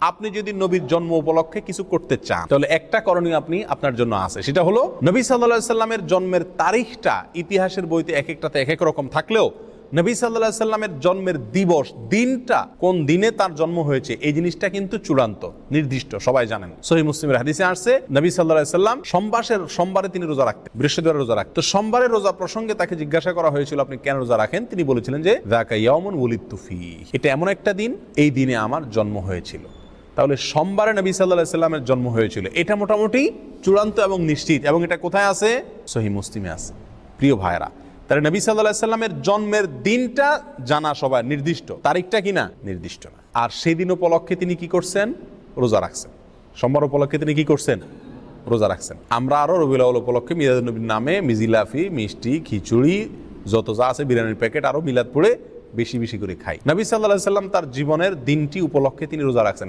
আপনি যদি নবীর জন্ম উপলক্ষে কিছু করতে চান তাহলে একটা করণীয় আপনি আপনার জন্য আছে, সেটা হলো নবী সাল্লাল্লাহু আলাইহি সাল্লামের জন্মের তারিখটা ইতিহাসের বইতে এক একটাতে এক এক রকম থাকলেও নবী সাল্লাল্লাহু আলাইহি সাল্লামের জন্মের দিবস, দিনটা কোন দিনে তার জন্ম হয়েছে এই জিনিসটা কিন্তু চূড়ান্ত, নির্দিষ্ট, সবাই জানেন। সহিহ মুসলিমের হাদিসে আসছে নবী সাল্লাল্লাহু আলাইহি সাল্লাম সোমবারে তিনি রোজা রাখতেন, বৃহস্পতিবার রোজা রাখতেন। তো সোমবারের রোজা প্রসঙ্গে তাকে জিজ্ঞাসা করা হয়েছিল আপনি কেন রোজা রাখেন? তিনি বলেছিলেন যে যাকা ইয়াউমুন ওয়ালিদতু ফীহি, এটা এমন একটা দিন, এই দিনে আমার জন্ম হয়েছিল। তাহলে সোমবারে নবী সাল্লাল্লাহু আলাইহি সাল্লামের জন্ম হয়েছিল, এটা মোটামুটি চূড়ান্ত এবং নিশ্চিত। এবং এটা কোথায় আছে? সহিহ মুসলিমে আছে। প্রিয় ভাইরা, তাহলে নবী সাল্লাল্লাহু আলাইহি সাল্লামের জন্মের দিনটা জানা সবার, নির্দিষ্ট, তারিখটা কিনা নির্দিষ্ট না। আর সেই দিন উপলক্ষে তিনি কি করছেন? রোজা রাখছেন। সোমবার উপলক্ষে তিনি কি করছেন? রোজা রাখছেন। আমরা আরো রবিউল আউয়াল উপলক্ষে মিলাদুন নবীর নামে মিজিলাফি, মিষ্টি, খিচুড়ি, যত যা আছে, বিরিয়ানির প্যাকেট, আরো মিলাদ পড়ে বেশি বেশি করে খাই। নবী সাল্লাল্লাহু আলাইহি সাল্লাম তার জীবনের দিনটি উপলক্ষে তিনি রোজা রাখছেন।